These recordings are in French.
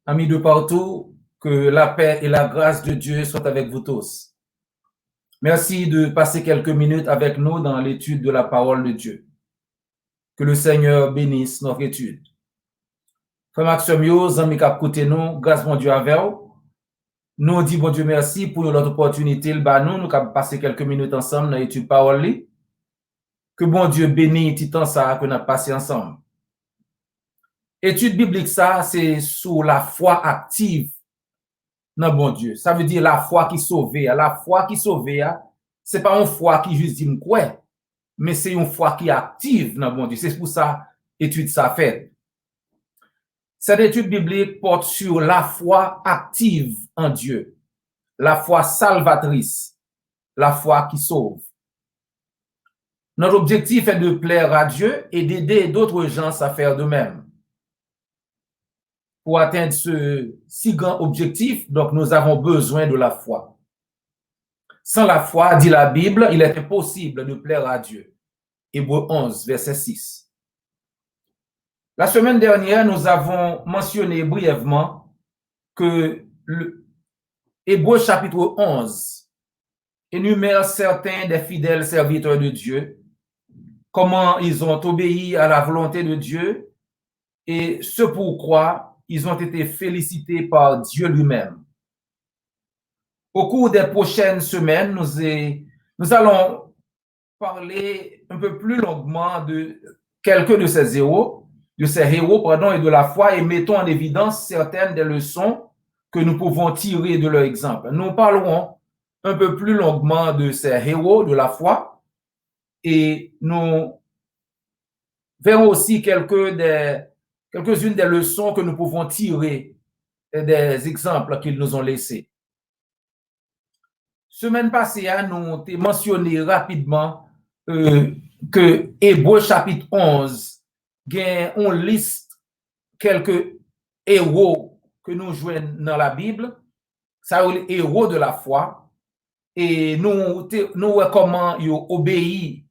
Amis de partout, que la paix et la grâce de Dieu soient avec vous tous. Merci de passer quelques minutes avec nous dans l'étude de la parole de Dieu. Que le Seigneur bénisse notre étude. Frère Maxime Yo, amis k'ap koute nous, grâce mon Dieu avec vous. Nous dit bon Dieu merci pour notre opportunité. Nous k'ap passer quelques minutes ensemble dans l'étude parole. Que bon Dieu bénisse tout temps ça que nous avons passé ensemble. Étude biblique ça, c'est sur la foi active. Non, bon Dieu. Ça veut dire la foi qui sauve. La foi qui sauve, c'est pas une foi qui juste dit quoi, mais c'est une foi qui active. Non, bon Dieu. C'est pour ça étude ça fait. Cette étude biblique porte sur la foi active en Dieu, la foi salvatrice, la foi qui sauve. Notre objectif est de plaire à Dieu et d'aider d'autres gens à faire de même. Pour atteindre ce si grand objectif, donc nous avons besoin de la foi. Sans la foi, dit la Bible, il est impossible de plaire à Dieu. Hébreux 11, verset 6. La semaine dernière, nous avons mentionné brièvement que Hébreux chapitre 11 énumère certains des fidèles serviteurs de Dieu, comment ils ont obéi à la volonté de Dieu et ce pourquoi ils ont été félicités par Dieu lui-même. Au cours des prochaines semaines, nous allons parler un peu plus longuement de quelques de ces héros, et de la foi et mettons en évidence certaines des leçons que nous pouvons tirer de leur exemple. Nous parlerons un peu plus longuement de ces héros de la foi et nous verrons aussi quelques-unes des leçons que nous pouvons tirer des exemples qu'ils nous ont laissés. Semaine passée, nous avons mentionné rapidement que Hébreux chapitre 11 gagne une liste quelques héros que nous jouons dans la Bible, ça les héros de la foi, et nous comment ils obéissent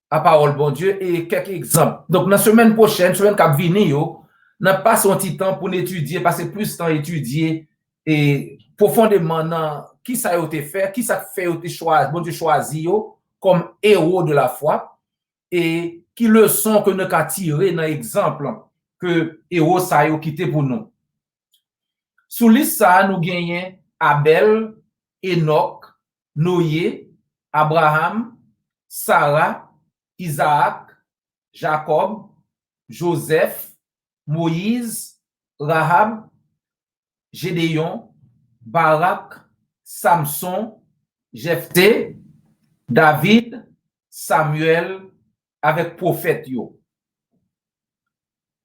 à la parole bon Dieu et quelques exemples. Donc, dans la semaine prochaine, semaine qui vient, nous passons un petit temps pour étudier, passer plus de temps à étudier et profondément dans qui ça a été fait, qui ça fait été choisi, bon Dieu choisi comme héros de la foi et qui leçon que nous avons tiré dans l'exemple que héros ça a quitté pour nous. Sous liste ça, nous gagnons Abel, Enoch, Noé, Abraham, Sarah, Isaac, Jacob, Joseph, Moïse, Rahab, Gédéon, Barak, Samson, Jephthé, David, Samuel, avec prophète yo.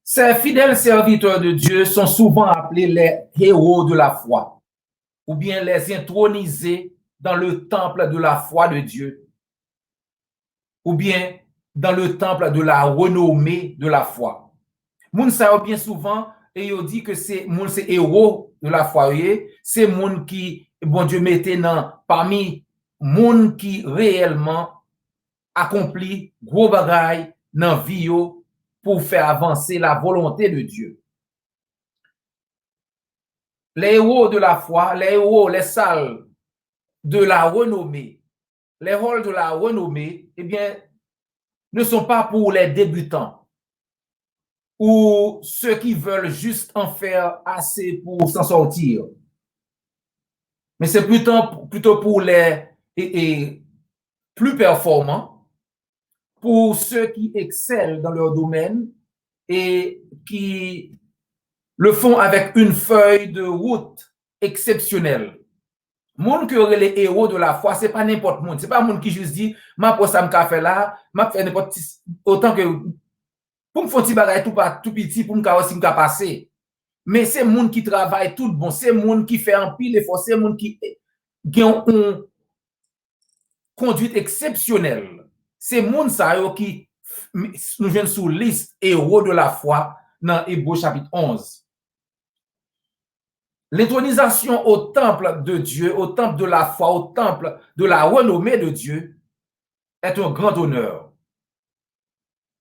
Ces fidèles serviteurs de Dieu sont souvent appelés les héros de la foi, ou bien les intronisés dans le temple de la foi de Dieu, ou bien dans le temple de la renommée de la foi. Moun sa bien souvent, et il dit que c'est moun c'est héros de la foi, c'est moun qui, bon Dieu, mettait parmi moun qui réellement accomplit gros bagaille dans vie pour faire avancer la volonté de Dieu. Les héros de la foi, les héros, les salles de la renommée, les rôles de la renommée, eh bien, ne sont pas pour les débutants ou ceux qui veulent juste en faire assez pour s'en sortir. Mais c'est plutôt pour les plus performants, pour ceux qui excellent dans leur domaine et qui le font avec une feuille de route exceptionnelle. Moun qui aurait les héros de la foi, c'est pas n'importe monde. C'est pas moun qui juste dit, ma pour ça me fait là, m'a fait n'importe autant que pour me faire petit bagage tout petit pour me aussi me passer. Mais c'est moun qui travaille tout bon, c'est moun qui fait un pile effort, c'est moun qui ont une conduite exceptionnelle. C'est moun sa yo qui nous viennent sous liste héros de la foi dans Hébreux chapitre 11. L'intronisation au temple de Dieu, au temple de la foi, au temple de la renommée de Dieu est un grand honneur.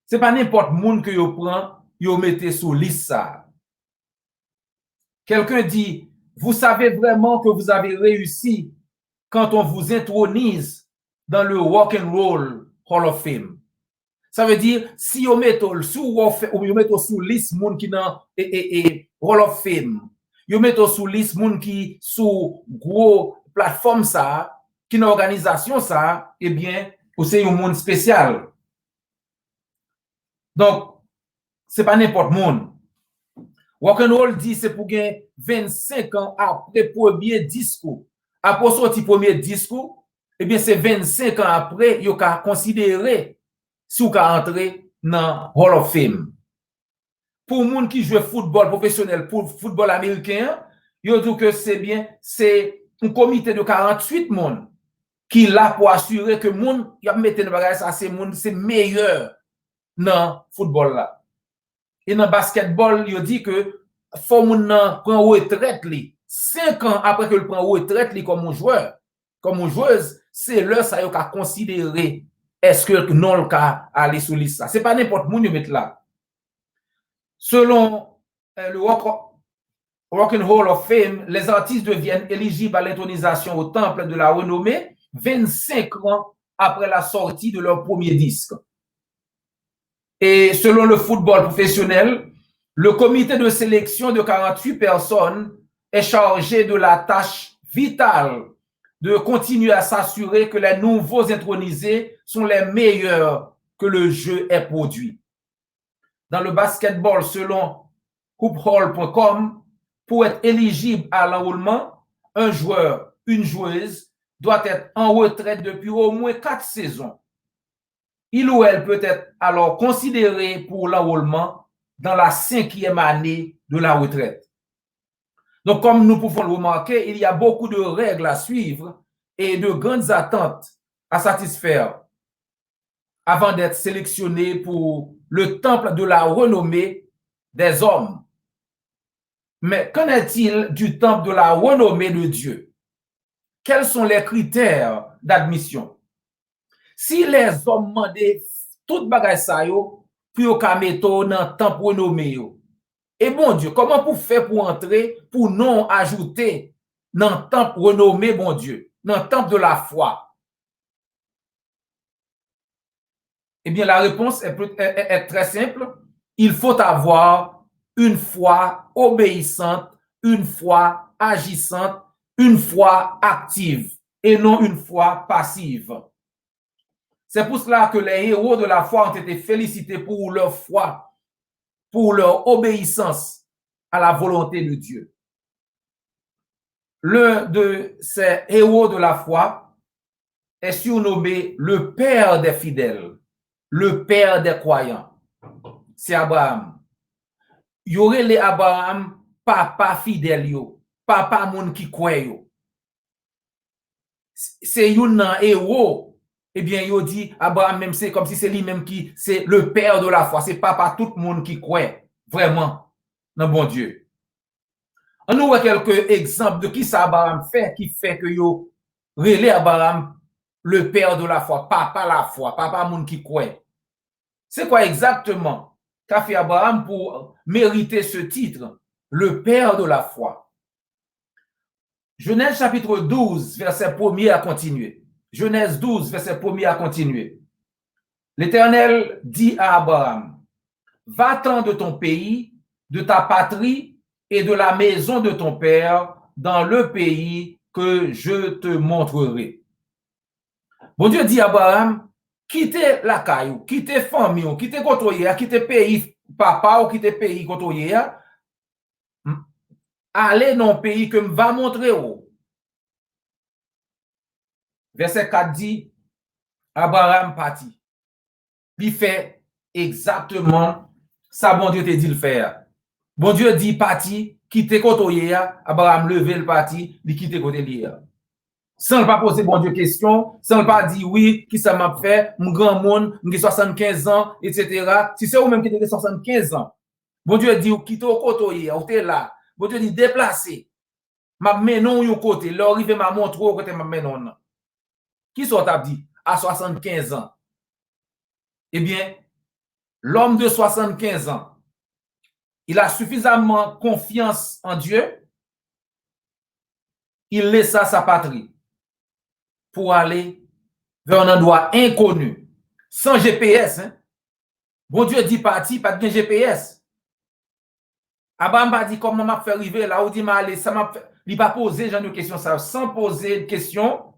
C'est pas n'importe monde que yo prend, yo mettez sous liste ça. Quelqu'un dit, vous savez vraiment que vous avez réussi quand on vous intronise dans le Rock and Roll Hall of Fame. Ça veut dire, si on met sous liste moun qui dans Hall of Fame, on met sous liste moun qui sous gros plateforme ça, qui dans organisation ça, eh bien, c'est un monde spécial. Donc, c'est pas n'importe monde. Rock'n'roll dit c'est pour gagner 25 ans après premier discours. Après sorti premier discours, eh bien c'est 25 ans après, il a considéré si vous entrer dans Hall of Fame. Pour les gens qui jouent football professionnel, pour football américain, il dit que c'est bien, c'est un comité de 48 personnes qui est là pour assurer que les gens qui mettent dans bagage ça, c'est meilleur dans le football là. Et dans le basketball, il dit que faut moun prend retraite 5 ans après que le prend retraite comme un joueur, comme une joueuse, c'est là ça yo ka considérer est-ce que non le cas aller sur liste ça. C'est pas n'importe moun yo mettre là. Selon le Rock and Roll of Fame, les artistes deviennent éligibles à l'intronisation au temple de la renommée 25 ans après la sortie de leur premier disque. Et selon le football professionnel, le comité de sélection de 48 personnes est chargé de la tâche vitale de continuer à s'assurer que les nouveaux intronisés sont les meilleurs que le jeu ait produit. Dans le basketball, selon hoophall.com, pour être éligible à l'enrôlement, un joueur, une joueuse doit être en retraite depuis au moins 4 saisons. Il ou elle peut être alors considéré pour l'enrôlement dans la 5e année de la retraite. Donc, comme nous pouvons le remarquer, il y a beaucoup de règles à suivre et de grandes attentes à satisfaire avant d'être sélectionné pour le temple de la renommée des hommes. Mais qu'en est-il du temple de la renommée de Dieu? Quels sont les critères d'admission? Si les hommes demandaient tout bagay sa yo, puis yo ka metto dans temple renommé yo. Et bon Dieu, comment pour faire pour entrer, pour non ajouter dans temple renommé, bon Dieu, dans temple de la foi? Eh bien, la réponse est très simple. Il faut avoir une foi obéissante, une foi agissante, une foi active et non une foi passive. C'est pour cela que les héros de la foi ont été félicités pour leur foi, pour leur obéissance à la volonté de Dieu. L'un de ces héros de la foi est surnommé le père des fidèles, le père des croyants. C'est Abraham. Y aurait les Abraham, papa fidèle yo, papa moun qui croit yo. C'est un héros. Eh bien, il dit, Abraham, même c'est comme si c'est lui-même qui, c'est le père de la foi. C'est papa tout le monde qui croit vraiment dans bon Dieu. On nous voit quelques exemples de qui ça Abraham fait, qui fait que yo relais Abraham le père de la foi, papa monde qui croit. C'est quoi exactement qu'a fait Abraham pour mériter ce titre, le père de la foi? Genèse chapitre 12, verset 1er à continuer. Genèse 12, verset 1er à continuer. L'Éternel dit à Abraham, va-t'en de ton pays, de ta patrie et de la maison de ton père dans le pays que je te montrerai. Bon Dieu dit à Abraham, quittez la caillou, quittez famille, quittez côtoyer, quittez pays papa ou quittez pays côtoyer, allez dans le pays que me va montrer. Verset 4 dit, Abraham partit. Il fait exactement ça, bon Dieu te dit le faire. Bon Dieu dit parti, quitter côté, Abraham levé le parti, il quitte côté lié. Sans ne pas poser bon Dieu question, sans ne pas dire oui, qui ça m'a fait, mon grand monde, j'ai 75 ans, etc. Si c'est vous-même qui avez 75 ans, bon Dieu dit quitte au côté, ou t'es là. Bon Dieu dit déplacer. M'a menon yon côté, l'arrivé m'a montré au côté m'a menon. Qui soit t'a dit à 75 ans? Eh bien, l'homme de 75 ans il a suffisamment confiance en Dieu, il laissa sa patrie pour aller vers un endroit inconnu, sans GPS. Hein? Bon Dieu dit parti, pas de GPS. Abraham m'a dit comment m'a fait arriver là où dit m'a aller, ça m'a fait, il pas posé genre de question ça, sans poser de question,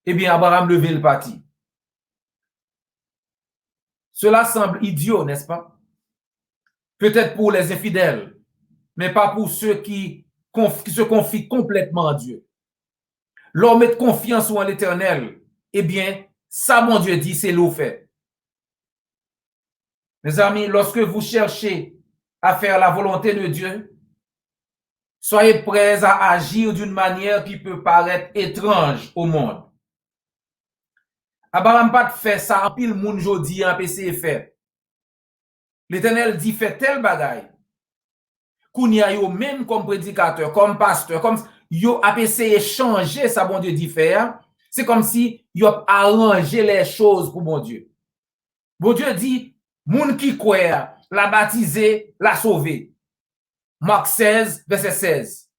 eh bien Abraham levé le parti. Cela semble idiot, n'est-ce pas? Peut-être pour les infidèles, mais pas pour ceux qui se confient complètement à Dieu. Leur mettre confiance en l'Éternel, eh bien, ça, mon Dieu dit, c'est l'eau fait. Mes amis, lorsque vous cherchez à faire la volonté de Dieu, soyez prêts à agir d'une manière qui peut paraître étrange au monde. Abraham pas fait ça en pile moun jodi en PC fait. L'Éternel dit fait tel bagaille. Qu'on y a yo même comme prédicateur, comme pasteur, comme yo a essayé changer ça bon Dieu dit faire. C'est comme si yo a arrangé les choses pour bon Dieu. Bon Dieu dit moun qui croit, la baptisé, la sauvé. Marc 16 verset 16.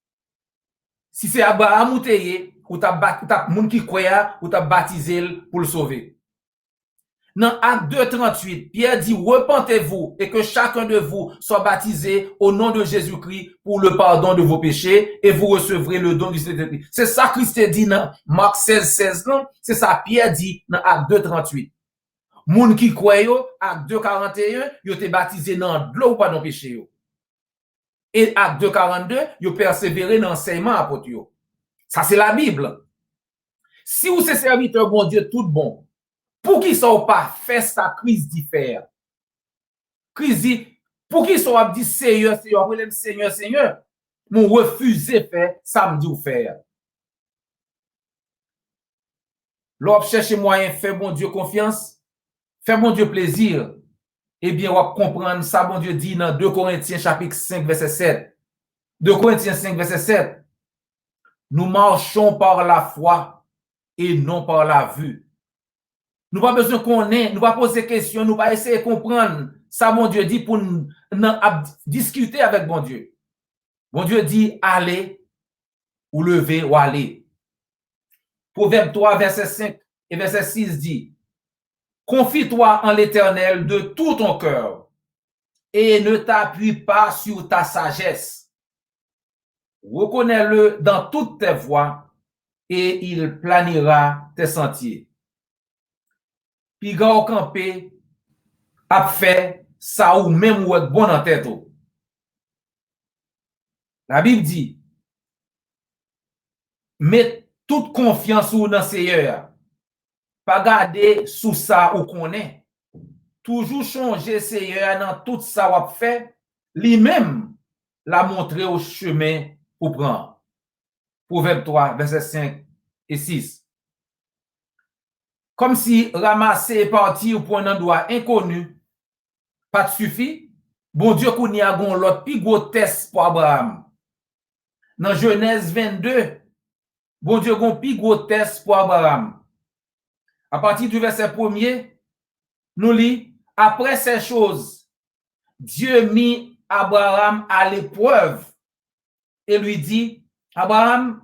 Si c'est Abraham ou teye, ou ta moun qui croit, ou ta baptisé pour le sauver. Dans Acte 2, 38, Pierre dit, repentez-vous et que chacun de vous soit baptisé au nom de Jésus-Christ pour le pardon de vos péchés et vous recevrez le don du Saint-Esprit. C'est ça Christ dit dans Marc 16, 16, non? C'est ça Pierre dit dans Acte 2, 38. Moun qui croit yo, Acte 2, 41, yo te baptisé dans l'eau ou pas dans péché yo. Et Acte 2, 42, yo persévéré dans l'enseignement apôtre yo. Ça c'est la Bible. Si vous êtes serviteur bon Dieu tout bon, pour qui ça pas fait sa crise d'y faire? Crise dit, pour qui ça dit Seigneur, Seigneur, Seigneur, Seigneur, mon refuser faire, ça me dit ou faire. L'op cherche moyen, fait bon Dieu confiance, fait bon Dieu plaisir, eh bien, on va comprendre ça, bon Dieu dit dans 2 Corinthiens chapitre 5, verset 7. 2 Corinthiens 5, verset 7. Nous marchons par la foi et non par la vue. Nous pas besoin qu'on ait, nous pas poser questions, nous pas essayer de comprendre ça, mon Dieu dit pour nous discuter avec bon Dieu. Bon Dieu dit allez ou lever ou aller. Proverbe 3, verset 5 et verset 6 dit confie-toi en l'Éternel de tout ton cœur et ne t'appuie pas sur ta sagesse. Reconnais-le dans toutes tes voies et il planira tes sentiers. Puis ga ou campé a fait ça ou même ou être bon en tête. La Bible dit mets toute confiance ou dans Seigneur. Pas garder sous ça ou connaît. Toujours changer Seigneur dans tout ça ou fait, lui-même l'a montré au chemin pour prendre. Proverbe 3 verset 5 et 6. Comme si ramasser et partir pour un endroit inconnu, pas de suffit. Bon Dieu qu'on y a gon l'autre plus gros test pour Abraham. Dans Genèse 22, bon Dieu gon plus gros test pour Abraham. À partir du verset 1er, nous lit, après ces choses, Dieu mit Abraham à l'épreuve et lui dit, Abraham,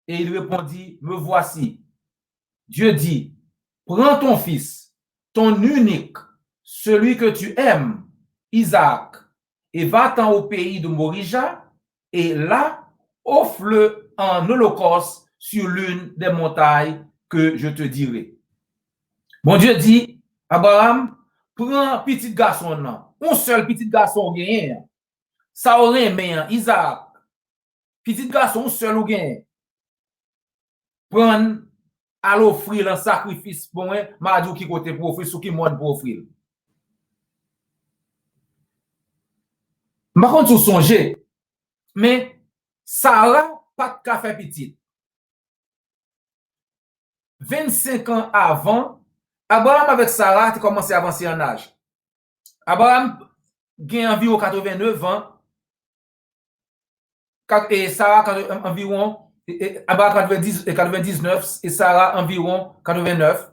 et il répondit, me voici. Dieu dit, prends ton fils, ton unique, celui que tu aimes, Isaac, et va-t'en au pays de Morija, et là, offre-le en holocauste sur l'une des montagnes que je te dirai. Bon Dieu dit, Abraham, prends petit garçon, non. Un seul petit garçon gagne. Ça aurait aimé, Isaac. Petit garçon, un seul ou gagne. Prends à l'offrir un sacrifice pour moi, m'a dit qui côté pour offrir, sous qui monde pour offrir. Par contre, vous songez, mais Sarah, pas de café petit. 25 ans avant, Abraham avec Sarah a commencé à avancer en âge. Abraham a environ 89 ans, et Sarah environ, Abraham 99 et Sarah environ 89.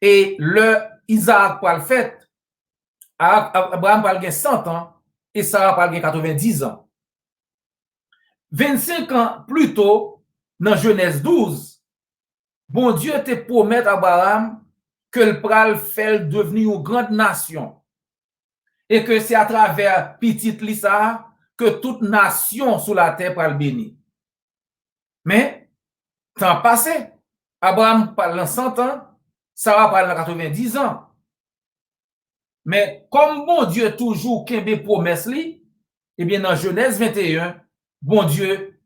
Et le Isaac pour le fait, Abraham va gagner 100 ans et Sarah pral gen 90 ans. 25 ans plus tôt, dans Genèse 12, bon Dieu te promet à Abraham que le pral fait devenir une grande nation. Et que c'est à travers petite Lisa que toute nation sur la terre pral béni. Mais, temps passé, Abraham parle en 100 ans, Sarah parle en 90 ans. Mais comme bon Dieu toujours kembe promesse li, eh bien dans Genèse 21, bon Dieu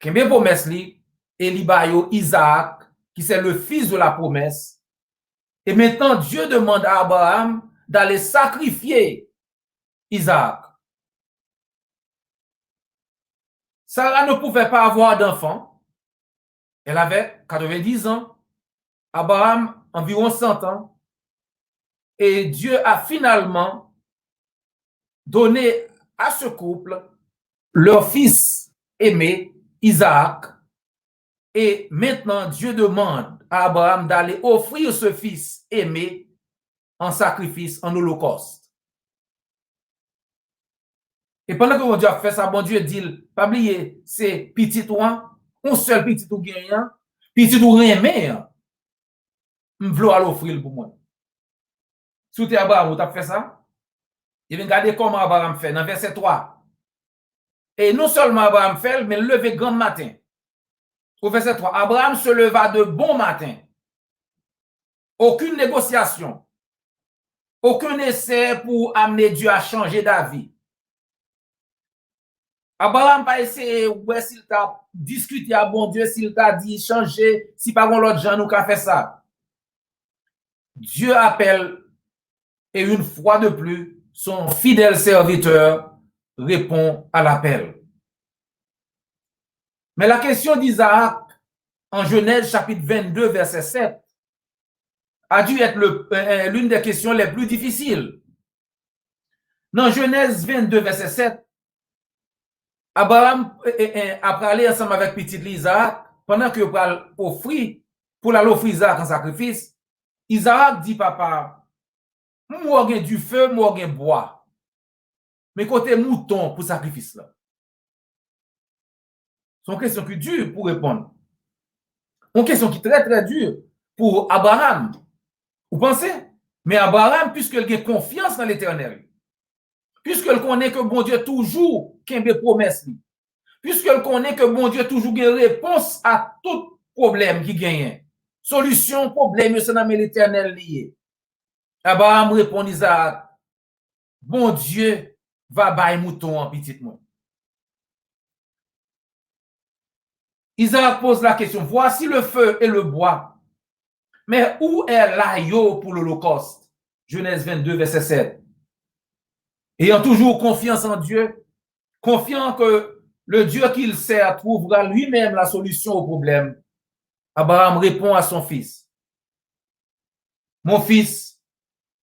kembe promesse li et li bayo Isaac qui c'est le fils de la promesse. Et maintenant Dieu demande à Abraham d'aller sacrifier Isaac. Sarah ne pouvait pas avoir d'enfant. Elle avait 90 ans. Abraham environ 100 ans. Et Dieu a finalement donné à ce couple leur fils aimé, Isaac. Et maintenant, Dieu demande à Abraham d'aller offrir ce fils aimé en sacrifice, en holocauste. Et pendant que mon Dieu a fait ça, bon Dieu dit, pas oublier, c'est petit ou un seul petit ou gagnant, petit ou rien mais, m'vlo à l'offrir pour moi. Si tu Abraham, tu as fait ça, et bien regardez comment Abraham fait, dans verset 3. Et non seulement Abraham fait, mais levé grand matin. Au verset 3, Abraham se leva de bon matin. Aucune négociation, aucun essai pour amener Dieu à changer d'avis. Abraham pas essayé, ouais, s'il t'a discuté à bon Dieu, s'il t'a dit changer, si pas l'autre gens nous qu'a fait ça. Dieu appelle et une fois de plus, son fidèle serviteur répond à l'appel. Mais la question d'Isaac en Genèse chapitre 22 verset 7 a dû être l'une des questions les plus difficiles. Dans Genèse 22 verset 7, Abraham a parlé ensemble avec petite Isaac pendant que il offrir pour l'offrir Isaac en sacrifice. Isaac dit papa, moi j'ai du feu, moi j'ai bois. Mais côté mouton pour sacrifice là. C'est une question qui est dure pour répondre. Une question qui est très très dure pour Abraham. Vous pensez? Mais Abraham, puisqu'il a confiance dans l'Éternel, puisqu'il connaît que bon Dieu toujours kembe promesse, puisqu'il connaît que bon Dieu toujours une réponse à tout problème qui gagne, solution, problème, c'est dans l'Éternel lié. Abraham répond Isaac, bon Dieu va bailler mouton en petit monde. Isaac pose la question, voici le feu et le bois, mais où est l'agneau pour l'Holocauste? Genèse 22, verset 7. Ayant toujours confiance en Dieu, confiant que le Dieu qu'il sert trouvera lui-même la solution au problème, Abraham répond à son fils, mon fils,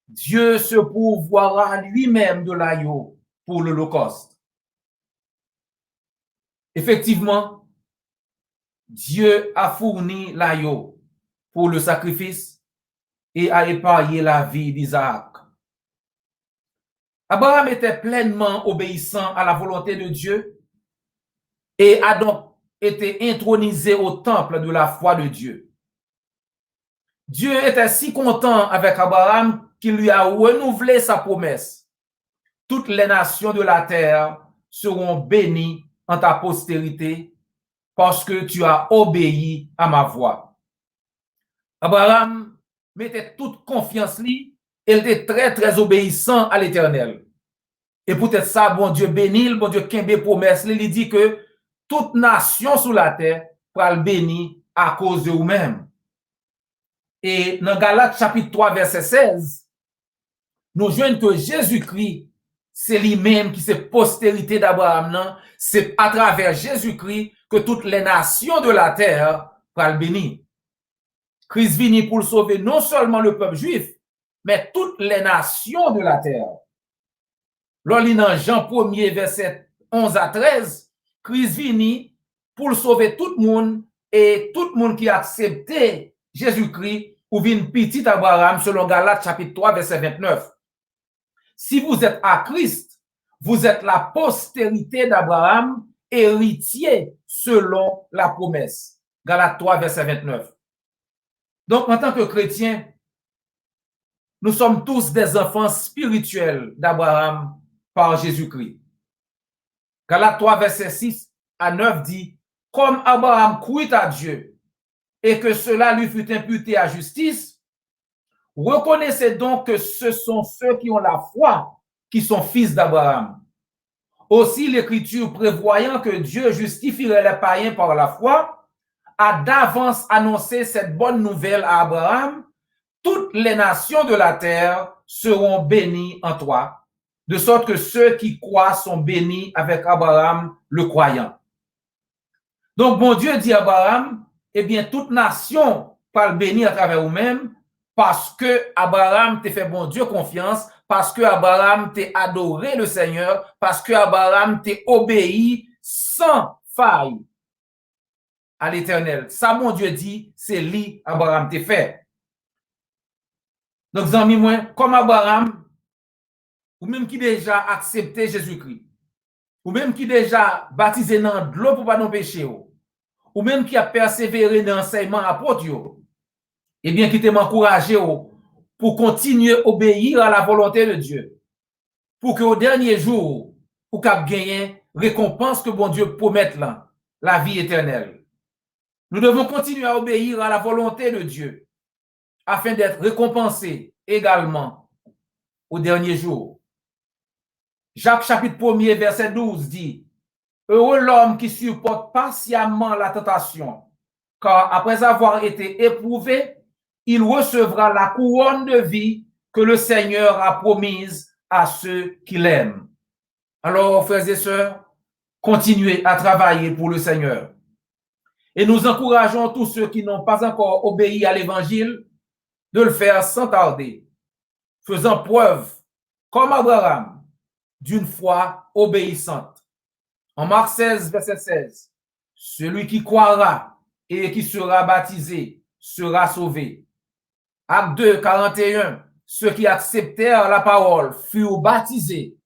Dieu se pourvoira lui-même de l'agneau pour l'Holocauste. Effectivement, Dieu a fourni l'agneau pour le sacrifice et a épargné la vie d'Isaac. Abraham était pleinement obéissant à la volonté de Dieu et a donc été intronisé au temple de la foi de Dieu. Dieu était si content avec Abraham qu'il lui a renouvelé sa promesse. Toutes les nations de la terre seront bénies en ta postérité parce que tu as obéi à ma voix. Abraham mettait toute confiance lui, il était très très obéissant à l'Éternel. Et peut-être ça, bon Dieu bénit, bon Dieu kembe promesse, il dit que toute nation sur la terre va le bénir à cause de vous-même. Et dans Galates chapitre 3 verset 16, nous voyons que Jésus-Christ, c'est lui-même qui c'est postérité d'Abraham, c'est à travers Jésus-Christ que toutes les nations de la terre vont le bénir. Christ vient pour sauver non seulement le peuple juif, mais toutes les nations de la terre. Lorsqu'on dans Jean 1er, verset 11 à 13, Christ vient pour sauver tout le monde et tout le monde qui a accepté Jésus-Christ ou vient petit Abraham selon Galates chapitre 3, verset 29. Si vous êtes à Christ, vous êtes la postérité d'Abraham, héritier selon la promesse. Galates 3, verset 29. Donc, en tant que chrétiens, nous sommes tous des enfants spirituels d'Abraham par Jésus-Christ. Galates 3, verset 6 à 9 dit, comme Abraham crut à Dieu et que cela lui fut imputé à justice, reconnaissez donc que ce sont ceux qui ont la foi qui sont fils d'Abraham. Aussi, l'Écriture, prévoyant que Dieu justifierait les païens par la foi, a d'avance annoncé cette bonne nouvelle à Abraham. Toutes les nations de la terre seront bénies en toi, de sorte que ceux qui croient sont bénis avec Abraham le croyant. Donc, bon Dieu dit à Abraham, eh bien, toute nation parle bénie à travers vous-même, parce que Abraham t'a fait bon Dieu confiance, parce que Abraham t'a adoré le Seigneur, parce que Abraham t'a obéi sans faille à l'Éternel. Ça, mon Dieu dit, c'est lui, Abraham t'a fait. Donc, amis, moi, comme Abraham, ou même qui déjà accepté Jésus-Christ, ou même qui déjà baptisé dans de l'eau pour pas nos péchés, ou même qui a persévéré dans l'enseignement apôtre, eh bien, qui te m'encourager pour continuer à obéir à la volonté de Dieu, pour qu'au dernier jour, vous gagner récompense que bon Dieu promet là, la vie éternelle. Nous devons continuer à obéir à la volonté de Dieu, afin d'être récompensés également au dernier jour. Jacques chapitre 1er, verset 12 dit, heureux l'homme qui supporte patiemment la tentation, car après avoir été éprouvé, il recevra la couronne de vie que le Seigneur a promise à ceux qui l'aiment. Alors, frères et sœurs, continuez à travailler pour le Seigneur. Et nous encourageons tous ceux qui n'ont pas encore obéi à l'Évangile de le faire sans tarder, faisant preuve, comme Abraham, d'une foi obéissante. En Marc 16, verset 16, celui qui croira et qui sera baptisé sera sauvé. Acte 2, 41, ceux qui acceptèrent la parole furent baptisés.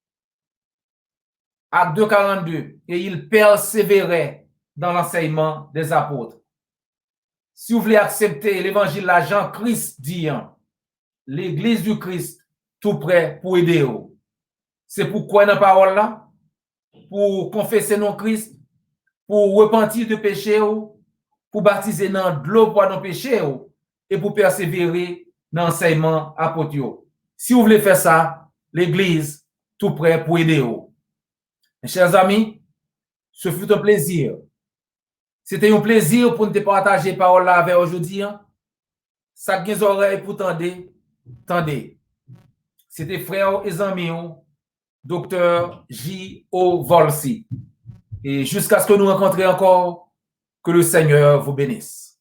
Acte 2, 42, et ils persévéraient dans l'enseignement des apôtres. Si vous voulez accepter l'évangile de Jean-Christ dit, l'église du Christ, tout prêt pour aider vous. C'est pourquoi dans la parole là, pour confesser non Christ, pour repentir de péché, pour baptiser dans de l'eau pour nos péchés, et pour persévérer dans l'enseignement apôtre. Si vous voulez faire ça, l'église, tout prêt pour aider vous. Mes chers amis, ce fut un plaisir. C'était un plaisir pour nous partager parole là avec aujourd'hui. Ça qui oreilles pour tendez. C'était frère et ami, docteur J.O. Volsi. Et jusqu'à ce que nous rencontrions encore, que le Seigneur vous bénisse.